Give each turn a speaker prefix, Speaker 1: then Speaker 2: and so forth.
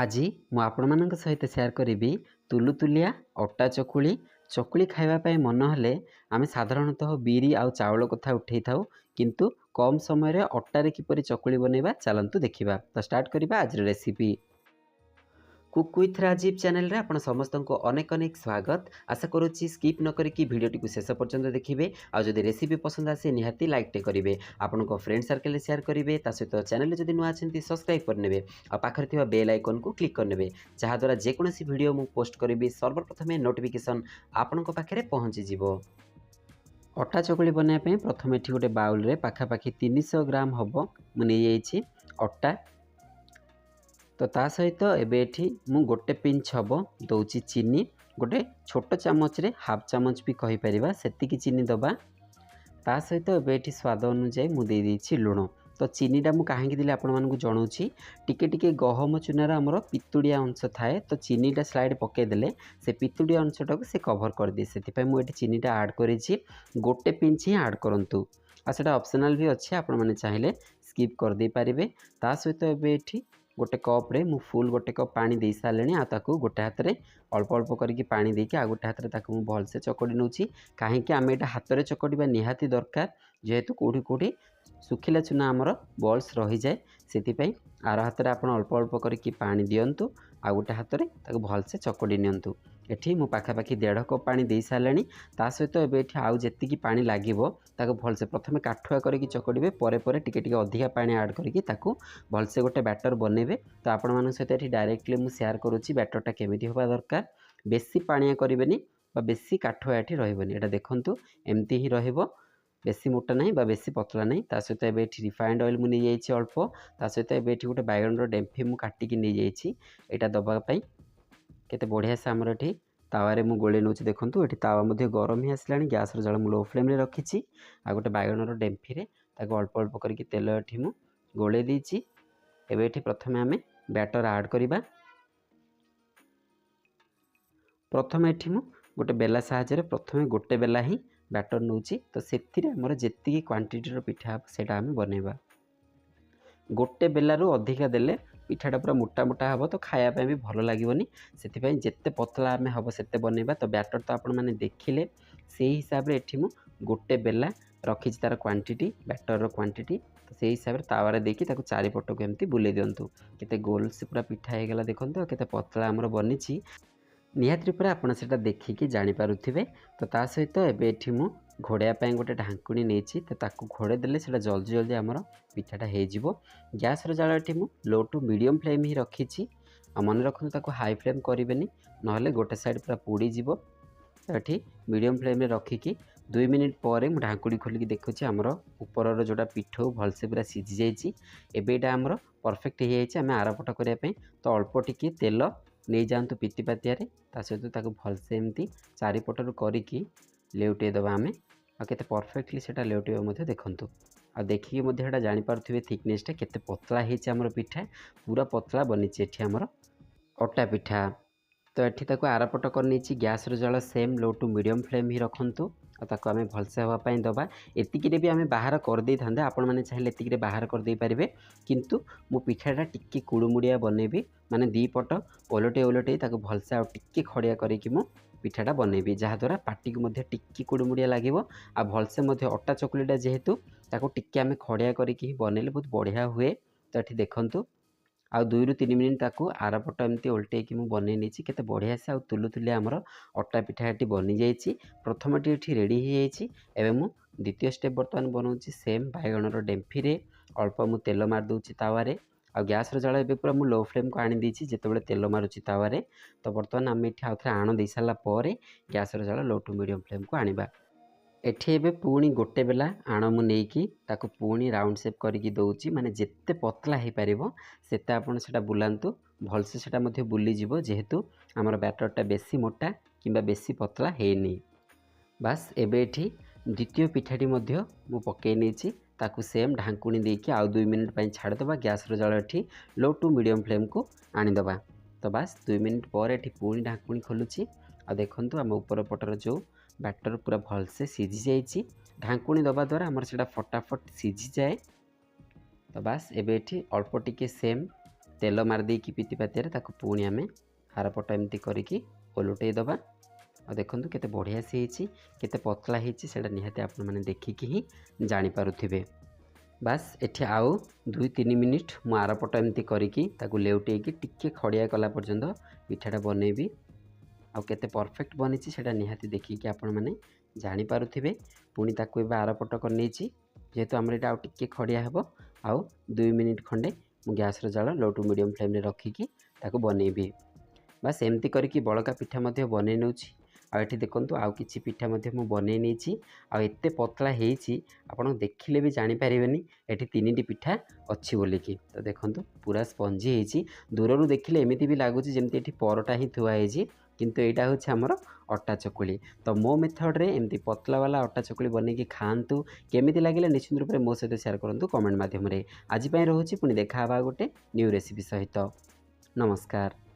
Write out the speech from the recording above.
Speaker 1: ଆଜି ମୁଁ ଆପଣମାନଙ୍କ ସହିତ ସେୟାର କରିବି ତୁଲୁତୁଲିଆ ଅଟା ଚକୁଳି। ଚକୁଳି ଖାଇବା ପାଇଁ ମନ ହେଲେ ଆମେ ସାଧାରଣତଃ ବିରି ଆଉ ଚାଉଳ କଥା ଉଠାଇଥାଉ, କିନ୍ତୁ କମ୍ ସମୟରେ ଅଟାରେ କିପରି ଚକୁଳି ବନେଇବା ଚାଲନ୍ତୁ ଦେଖିବା। ତ ଷ୍ଟାର୍ଟ କରିବା ଆଜିର ରେସିପି। କୁକ୍ ୱିଥ୍ ରାଜୀବ ଚ୍ୟାନେଲରେ ଆପଣ ସମସ୍ତଙ୍କୁ ଅନେକ ଅନେକ ସ୍ୱାଗତ। ଆଶା କରୁଛି ସ୍କିପ୍ ନ କରିକି ଭିଡ଼ିଓଟିକୁ ଶେଷ ପର୍ଯ୍ୟନ୍ତ ଦେଖିବେ। ଆଉ ଯଦି ରେସିପି ପସନ୍ଦ ଆସେ ନିହାତି ଲାଇକ୍ଟେ କରିବେ, ଆପଣଙ୍କ ଫ୍ରେଣ୍ଡ ସର୍କଲରେ ସେୟାର କରିବେ। ତା ସହିତ ଚ୍ୟାନେଲରେ ଯଦି ନୂଆ ଅଛନ୍ତି ସବସ୍କ୍ରାଇବ୍ କରିନେବେ, ଆଉ ପାଖରେ ଥିବା ବେଲ୍ ଆଇକନ୍କୁ କ୍ଲିକ୍ କରିନେବେ, ଯାହାଦ୍ୱାରା ଯେକୌଣସି ଭିଡ଼ିଓ ମୁଁ ପୋଷ୍ଟ କରିବି ସର୍ବପ୍ରଥମେ ନୋଟିଫିକେସନ୍ ଆପଣଙ୍କ ପାଖରେ ପହଞ୍ଚିଯିବ। ଅଟା ଚକୁଳି ବନାଇବା ପାଇଁ ପ୍ରଥମେ ଏଠି ଗୋଟେ ବାଉଲରେ ପାଖାପାଖି 300 ଗ୍ରାମ ହେବ ମୁଁ ନେଇଯାଇଛି ଅଟା। ତ ତା ସହିତ ଏବେ ଏଠି ମୁଁ ଗୋଟେ ପିଞ୍ଚ ହେବ ଦେଉଛି ଚିନି, ଗୋଟେ ଛୋଟ ଚାମଚରେ ହାଫ୍ ଚାମଚ ବି କହିପାରିବା ସେତିକି ଚିନି ଦେବା। ତା ସହିତ ଏବେ ଏଠି ସ୍ୱାଦ ଅନୁଯାୟୀ ମୁଁ ଦେଇଦେଇଛି ଲୁଣ। ତ ଚିନିଟା ମୁଁ କାହିଁକି ଦେଲି ଆପଣମାନଙ୍କୁ ଜଣାଉଛି। ଟିକେ ଟିକେ ଗହମ ଚୁନାର ଆମର ପିତୁଡ଼ିଆ ଅଂଶ ଥାଏ, ତ ଚିନିଟା ସ୍ଲାଇଡ଼ ପକାଇଦେଲେ ସେ ପିତୁଡ଼ିଆ ଅଂଶଟାକୁ ସେ କଭର କରିଦିଏ, ସେଥିପାଇଁ ମୁଁ ଏଠି ଚିନିଟା ଆଡ଼୍ କରିଛି। ଗୋଟେ ପିଞ୍ଚ ହିଁ ଆଡ଼୍ କରନ୍ତୁ, ଆଉ ସେଇଟା ଅପସନାଲ୍ ବି ଅଛି, ଆପଣମାନେ ଚାହିଁଲେ ସ୍କିପ୍ କରିଦେଇପାରିବେ। ତା ସହିତ ଏବେ ଏଠି ଗୋଟେ କପ୍ରେ ମୁଁ ଫୁଲ୍ ଗୋଟେ କପ୍ ପାଣି ଦେଇ ସାରିଲିଣି, ଆଉ ତାକୁ ଗୋଟେ ହାତରେ ଅଳ୍ପ ଅଳ୍ପ କରିକି ପାଣି ଦେଇକି ଆଉ ଗୋଟେ ହାତରେ ତାକୁ ମୁଁ ଭଲସେ ଚକଡ଼ି ନେଉଛି। କାହିଁକି ଆମେ ଏଇଟା ହାତରେ ଚକଡ଼ିବା ନିହାତି ଦରକାର, ଯେହେତୁ କେଉଁଠି କେଉଁଠି ଶୁଖିଲା ଚୁନା ଆମର ବଲ୍ସ ରହିଯାଏ, ସେଥିପାଇଁ ଆର ହାତରେ ଆପଣ ଅଳ୍ପ ଅଳ୍ପ କରିକି ପାଣି ଦିଅନ୍ତୁ, ଆଉ ଗୋଟେ ହାତରେ ତାକୁ ଭଲସେ ଚକଡ଼ି ନିଅନ୍ତୁ। ଏଠି ମୁଁ ପାଖାପାଖି 1.5 କପ୍ ପାଣି ଦେଇ ସାରିଲିଣି। ତା ସହିତ ଏବେ ଏଠି ଆଉ ଯେତିକି ପାଣି ଲାଗିବ ତାକୁ ଭଲସେ ପ୍ରଥମେ କାଠୁଆ କରିକି ଚକଡ଼ିବେ, ପରେ ପରେ ଟିକେ ଟିକେ ଅଧିକା ପାଣି ଆଡ଼୍ କରିକି ତାକୁ ଭଲସେ ଗୋଟେ ବ୍ୟାଟର ବନେଇବେ। ତ ଆପଣମାନଙ୍କ ସହିତ ଏଠି ଡାଇରେକ୍ଟଲି ମୁଁ ସେୟାର କରୁଛି ବ୍ୟାଟରଟା କେମିତି ହେବା ଦରକାର। ବେଶୀ ପାଣିଆ କରିବେନି ବା ବେଶୀ କାଠୁଆ ଏଠି ରହିବନି, ଏଇଟା ଦେଖନ୍ତୁ ଏମିତି ହିଁ ରହିବ, ବେଶୀ ମୋଟା ନାହିଁ ବା ବେଶୀ ପତଳା ନାହିଁ। ତା ସହିତ ଏବେ ଏଠି ରିଫାଇଣ୍ଡ ଅଏଲ୍ ମୁଁ ନେଇଯାଇଛି ଅଳ୍ପ। ତା ସହିତ ଏବେ ଏଠି ଗୋଟେ ବାଇଗଣର ଡେମ୍ଫି ମୁଁ କାଟିକି ନେଇଯାଇଛି, ଏଇଟା ଦେବା ପାଇଁ। କେତେ ବଢ଼ିଆ ସେ ଆମର ଏଠି ତାୱାରେ ମୁଁ ଗୋଳେଇ ନେଉଛି, ଦେଖନ୍ତୁ ଏଠି ତାୱା ମଧ୍ୟ ଗରମ ହିଁ ଆସିଲାଣି। ଗ୍ୟାସ୍ର ଜାଳ ମୁଁ ଲୋ ଫ୍ଲେମ୍ରେ ରଖିଛି, ଆଉ ଗୋଟେ ବାଇଗଣର ଡେମ୍ଫିରେ ତାକୁ ଅଳ୍ପ ଅଳ୍ପ କରିକି ତେଲ ଏଠି ମୁଁ ଗୋଳେଇ ଦେଇଛି। ଏବେ ଏଠି ପ୍ରଥମେ ଆମେ ବ୍ୟାଟର ଆଡ଼୍ କରିବା। ପ୍ରଥମେ ଏଠି ମୁଁ ଗୋଟେ ବେଲା ସାହାଯ୍ୟରେ ପ୍ରଥମେ ଗୋଟେ ବେଲା ହିଁ ବ୍ୟାଟର ନେଉଛି, ତ ସେଥିରେ ଆମର ଯେତିକି କ୍ୱାଣ୍ଟିଟିର ପିଠା ହେବ ସେଇଟା ଆମେ ବନେଇବା। ଗୋଟେ ବେଲାରୁ ଅଧିକା ଦେଲେ ପିଠାଟା ପୁରା ମୋଟା ମୋଟା ହେବ, ତ ଖାଇବା ପାଇଁ ବି ଭଲ ଲାଗିବନି, ସେଥିପାଇଁ ଯେତେ ପତଳା ଆମେ ହେବ ସେତେ ବନେଇବା। ତ ବ୍ୟାଟର ତ ଆପଣମାନେ ଦେଖିଲେ, ସେଇ ହିସାବରେ ଏଠି ମୁଁ ଗୋଟେ ବେଲା ରଖିଛି ତାର କ୍ୱାଣ୍ଟିଟି, ବ୍ୟାଟରର କ୍ୱାଣ୍ଟିଟି। ତ ସେଇ ହିସାବରେ ତାୱାରେ ଦେଇକି ତାକୁ ଚାରିପଟକୁ ଏମିତି ବୁଲେଇ ଦିଅନ୍ତୁ। କେତେ ଗୋଲ ସେ ପୁରା ପିଠା ହେଇଗଲା ଦେଖନ୍ତୁ, ଆଉ କେତେ ପତଳା ଆମର ବନିଛି। ନିହାତି ରୂପରେ ଆପଣ ସେଇଟା ଦେଖିକି ଜାଣିପାରୁଥିବେ। ତ ତା ସହିତ ଏବେ ଏଠି ମୁଁ ଘୋଡ଼ାଇବା ପାଇଁ ଗୋଟେ ଢାଙ୍କୁଣୀ ନେଇଛି, ତ ତାକୁ ଘୋଡ଼େଇ ଦେଲେ ସେଇଟା ଜଲ୍ଦି ଜଲ୍ଦି ଆମର ପିଠାଟା ହେଇଯିବ। ଗ୍ୟାସ୍ର ଜାଳ ଏଠି ମୁଁ ଲୋ ଟୁ ମିଡ଼ିୟମ୍ ଫ୍ଲେମ୍ ହିଁ ରଖିଛି, ଆଉ ମନେ ରଖନ୍ତୁ ତାକୁ ହାଇ ଫ୍ଲେମ୍ କରିବେନି, ନହେଲେ ଗୋଟେ ସାଇଡ଼୍ ପୁରା ପୋଡ଼ିଯିବ। ତ ଏଠି ମିଡ଼ିୟମ୍ ଫ୍ଲେମ୍ରେ ରଖିକି 2 ମିନିଟ୍ ପରେ ମୁଁ ଢାଙ୍କୁଣୀ ଖୋଲିକି ଦେଖୁଛି, ଆମର ଉପରର ଯେଉଁଟା ପିଠଉ ଭଲସେ ପୁରା ସିଝି ଯାଇଛି। ଏବେ ଏଇଟା ଆମର ପରଫେକ୍ଟ ହେଇଯାଇଛି ଆମେ ଆରପଟ କରିବା ପାଇଁ। ତ ଅଳ୍ପ ଟିକେ ତେଲ ନେଇଯାଆନ୍ତୁ ପିତିପାତିଆରେ, ତା ସହିତ ତାକୁ ଭଲସେ ଏମିତି ଚାରିପଟରୁ କରିକି ଲେଉଟାଇ ଦେବା ଆମେ, ଆଉ କେତେ ପରଫେକ୍ଟଲି ସେଇଟା ଲେଉଟାଇବ ମଧ୍ୟ ଦେଖନ୍ତୁ। ଆଉ ଦେଖିକି ମଧ୍ୟ ଏଇଟା ଜାଣିପାରୁଥିବେ ଥିକନେସ୍ଟା କେତେ ପତଳା ହେଇଛି ଆମର ପିଠା, ପୁରା ପତଳା ବନିଛି ଏଠି ଆମର ଅଟା ପିଠା। ତ ଏଠି ତାକୁ ଆରପଟ କରିନେଇଛି, ଗ୍ୟାସ୍ର ଜାଳ ସେମ୍ ଲୋ ଟୁ ମିଡ଼ିୟମ୍ ଫ୍ଲେମ୍ ହିଁ ରଖନ୍ତୁ, ଆଉ ତାକୁ ଆମେ ଭଲସେ ହେବା ପାଇଁ ଦେବା। ଏତିକିରେ ବି ଆମେ ବାହାର କରିଦେଇଥାନ୍ତେ, ଆପଣମାନେ ଚାହିଁଲେ ଏତିକିରେ ବାହାର କରିଦେଇପାରିବେ, କିନ୍ତୁ ମୁଁ ପିଠାଟା ଟିକେ କୁଡ଼ୁମୁଡ଼ିଆ ବନେଇବି, ମାନେ ଦୁଇ ପଟ ଓଲଟେଇ ତାକୁ ଭଲସେ ଆଉ ଟିକେ ଖଡ଼ିଆ କରିକି ମୁଁ ପିଠାଟା ବନେଇବି, ଯାହାଦ୍ୱାରା ପାଟିକୁ ମଧ୍ୟ ଟିକେ କୁଡ଼ୁମୁଡ଼ିଆ ଲାଗିବ। ଆଉ ଭଲସେ ମଧ୍ୟ ଅଟା ଚକୁଳିଟା ଯେହେତୁ ତାକୁ ଟିକେ ଆମେ ଖଡ଼ିଆ କରିକି ହିଁ ବନେଇଲେ ବହୁତ ବଢ଼ିଆ ହୁଏ। ତ ଏଠି ଦେଖନ୍ତୁ ଆଉ 2ରୁ 3 ମିନିଟ୍ ତାକୁ ଆରପଟ ଏମିତି ଓଲଟେଇକି ମୁଁ ବନେଇ ନେଇଛି, କେତେ ବଢ଼ିଆ ସେ ଆଉ ତୁଲୁତୁଲିଆ ଆମର ଅଟା ପିଠା ଏଠି ବନିଯାଇଛି। ପ୍ରଥମଟି ଏଠି ରେଡ଼ି ହେଇଯାଇଛି। ଏବେ ମୁଁ ଦ୍ୱିତୀୟ ଷ୍ଟେପ୍ ବର୍ତ୍ତମାନ ବନାଉଛି ସେମ୍ ବାଇଗଣର ଡେମ୍ଫିରେ। ଅଳ୍ପ ମୁଁ ତେଲ ମାରିଦେଉଛି ତାୱାରେ, ଆଉ ଗ୍ୟାସ୍ର ଜାଳ ଏବେ ପୁରା ମୁଁ ଲୋ ଫ୍ଲେମ୍କୁ ଆଣିଦେଇଛି ଯେତେବେଳେ ତେଲ ମାରୁଛି ତାୱାରେ। ତ ବର୍ତ୍ତମାନ ଆମେ ଏଠି ଆଉ ଥରେ ଆଣ ଦେଇସାରିଲା ପରେ ଗ୍ୟାସ୍ର ଜାଳ ଲୋ ଟୁ ମିଡ଼ିୟମ୍ ଫ୍ଲେମ୍କୁ ଆଣିବା। ଏଠି ଏବେ ପୁଣି ଗୋଟେ ବେଲା ଆଣ ମୁଁ ନେଇକି ତାକୁ ପୁଣି ରାଉଣ୍ଡ ସେପ୍ କରିକି ଦେଉଛି, ମାନେ ଯେତେ ପତଳା ହେଇପାରିବ ସେତେ ଆପଣ ସେଇଟା ବୁଲାନ୍ତୁ, ଭଲସେ ସେଇଟା ମଧ୍ୟ ବୁଲିଯିବ, ଯେହେତୁ ଆମର ବ୍ୟାଟରଟା ବେଶୀ ମୋଟା କିମ୍ବା ବେଶୀ ପତଳା ହେଇନି। ବାସ୍ ଏବେ ଏଠି ଦ୍ୱିତୀୟ ପିଠାଟି ମଧ୍ୟ ମୁଁ ପକାଇ ନେଇଛି, ତାକୁ ସେମ୍ ଢାଙ୍କୁଣୀ ଦେଇକି ଆଉ 2 ମିନିଟ୍ ପାଇଁ ଛାଡ଼ିଦେବା। ଗ୍ୟାସ୍ର ଜାଳ ଏଠି ଲୋ ଟୁ ମିଡ଼ିୟମ୍ ଫ୍ଲେମ୍କୁ ଆଣିଦେବା। ତ ବାସ୍ 2 ମିନିଟ୍ ପରେ ଏଠି ପୁଣି ଢାଙ୍କୁଣୀ ଖୋଲୁଛି, ଆଉ ଦେଖନ୍ତୁ ଆମ ଉପର ପଟର ଯେଉଁ ବ୍ୟାଟର ପୁରା ଭଲସେ ସିଝି ଯାଇଛି। ଢାଙ୍କୁଣୀ ଦେବା ଦ୍ୱାରା ଆମର ସେଇଟା ଫଟାଫଟ ସିଝିଯାଏ। ତ ବାସ୍ ଏବେ ଏଠି ଅଳ୍ପ ଟିକେ ସେମ୍ तेल मारदे कि पितिपातिया ताको पुणी आम आरपट एमती करके ओलटई दबा। और देखो केते बढ़िया से केते पतला होता निहाती आपण मैंने देखिकी ही जानीपारे। बास एठी आउ 2-3 मिनिट मु आरपट एमती करके लेउटेकी टिके खड़िया कला पर्यंत पिठाटा बनैबी। आउ केते परफेक्ट बनी सेटा निहाती देखिकी आपण मैंने जानीपारे। पुणी ताकू एबे आरपट कर नहीं जेहेतु आमर यहाँ आउ टिके खड़िया हेबो। आउ 2 मिनिट खंडे मु गैस जाल लो टू मीडियम फ्लेम रे रखिकी ताकू बनैबी। बास एमती करके बड़का पिठा मध्य बनै नउछि। आ एठी देखंतु आउ किछि पिठा मध्य मु बनै नेछि। आ एते पतला हेछि आपण देखिले भी जानि पारिबेनी एठी 3टी पिठा अछि बोलिकी। तो देखंतु पूरा स्पंजी हेछि। दूररु देखिले एमिति भी लागुछि जेमति एठी परोटा ही थुआ हेछि, किंतु एटा होछि हमर अटा चकुली। तो मो मेथड रे एमती पतला वाला अटा चकुली बनेकी खांतु। केमिति लागिला निश्चित रूप रे मो सहित शेयर करंतु कमेंट माध्यम रे। आज पय रहूछि पुनी देखा हबा गोटे न्यू रेसिपी सहित। नमस्कार।